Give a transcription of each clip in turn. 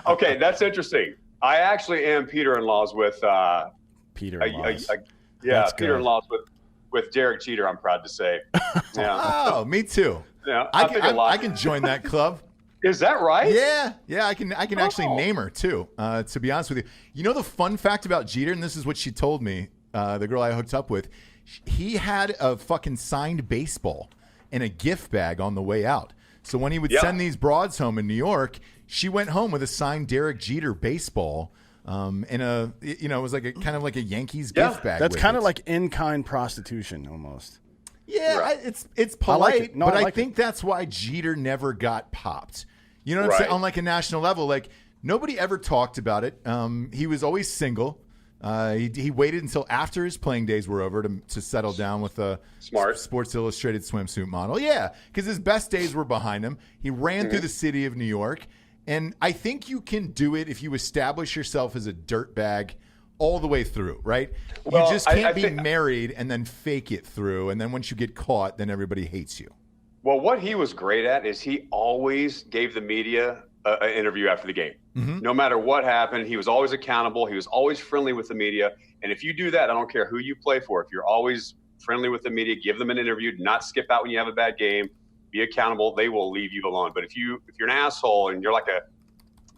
Okay, that's interesting. I actually am Peter-in-laws with Peter-in-laws. Yeah, Peter-in-laws with Derek Jeter. I'm proud to say. Yeah. Oh, me too. Yeah, I can join that club. Is that right? Yeah. I can actually name her too. To be honest with you, you know the fun fact about Jeter, and this is what she told me. The girl I hooked up with, he had a fucking signed baseball in a gift bag on the way out. So when he would send these broads home in New York, she went home with a signed Derek Jeter baseball. In a, it was like kind of like a Yankees gift bag. That's kind of like in-kind prostitution almost. Yeah, Right. it's polite, I like it. No, but I I like think that's why Jeter never got popped. You know what I'm saying? On like a national level, like nobody ever talked about it. He was always single. He waited until after his playing days were over to settle down with a Sports Illustrated swimsuit model. Yeah, because his best days were behind him. He ran through the city of New York. And I think you can do it if you establish yourself as a dirtbag all the way through, right? Well, you just can't be married and then fake it through. And then once you get caught, then everybody hates you. Well, what he was great at is he always gave the media an interview after the game. Mm-hmm. No matter what happened, he was always accountable. He was always friendly with the media. And if you do that, I don't care who you play for. If you're always friendly with the media, give them an interview, do not skip out when you have a bad game. Be accountable. They will leave you alone. But if you're an asshole and you're like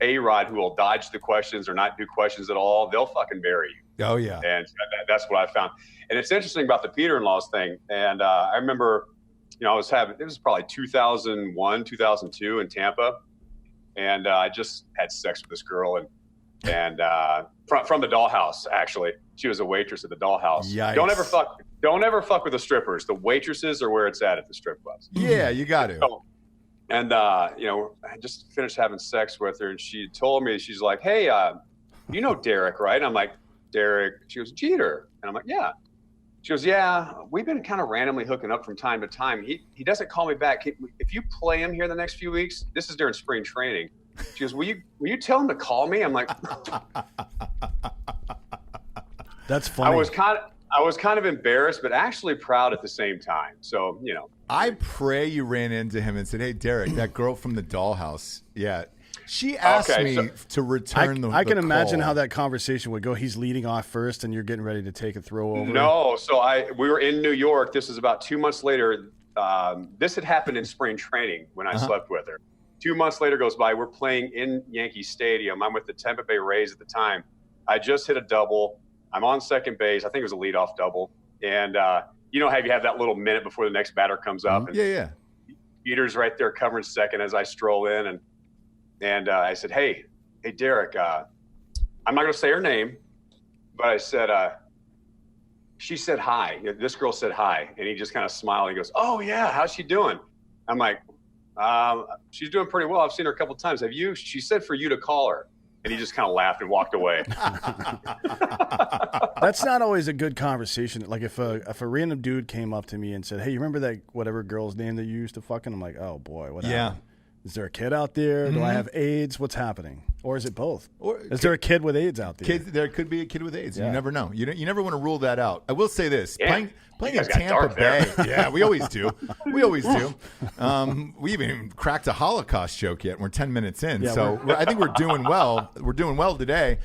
A-Rod who will dodge the questions or not do questions at all, they'll fucking bury you. Oh, yeah. And that's what I found. And it's interesting about the Peter-in-laws thing. And it was probably 2001, 2002 in Tampa. And I just had sex with this girl and from the dollhouse, actually. She was a waitress at the dollhouse. Yikes. Don't ever fuck with the strippers. The waitresses are where it's at the strip clubs. Yeah, you got to. So, and I just finished having sex with her, and she told me, she's like, "Hey, you know Derek, right?" And I'm like, "Derek?" She goes, "Jeter." And I'm like, "Yeah." She goes, "Yeah, we've been kind of randomly hooking up from time to time. He doesn't call me back. If you play him here the next few weeks, this is during spring training." She goes, will you tell him to call me?" I'm like, That's funny. I was kind of embarrassed, but actually proud at the same time. So, I pray you ran into him and said, "Hey, Derek, that girl from the dollhouse." Yeah. She asked me to return the I can imagine call. how that conversation would go. He's leading off first, and you're getting ready to take a throw over. No, so we were in New York. This was about 2 months later. This had happened in spring training when I slept with her. 2 months later goes by. We're playing in Yankee Stadium. I'm with the Tampa Bay Rays at the time. I just hit a double. I'm on second base. I think it was a leadoff double. And how you have that little minute before the next batter comes up. And yeah. Peter's right there covering second as I stroll in. And I said, hey, Derek, I'm not going to say her name, but I said, she said hi. This girl said hi. And he just kind of smiled. He goes, "Oh, yeah, how's she doing?" I'm like, she's doing pretty well. I've seen her a couple of times. Have you? She said for you to call her. And he just kind of laughed and walked away. That's not always a good conversation. Like if a random dude came up to me and said, "Hey, you remember that whatever girl's name that you used to fucking?" I'm like, "Oh boy, what happened? Is there a kid out there? Do I have AIDS? What's happening? Or is it both? Or is there a kid with AIDS out there?" There could be a kid with AIDS. Yeah. You never know. You never want to rule that out. I will say this: playing in got Tampa dark there. Bay. Yeah, we always do. We even cracked a Holocaust joke yet. We're 10 minutes in, so I think we're doing well. We're doing well today.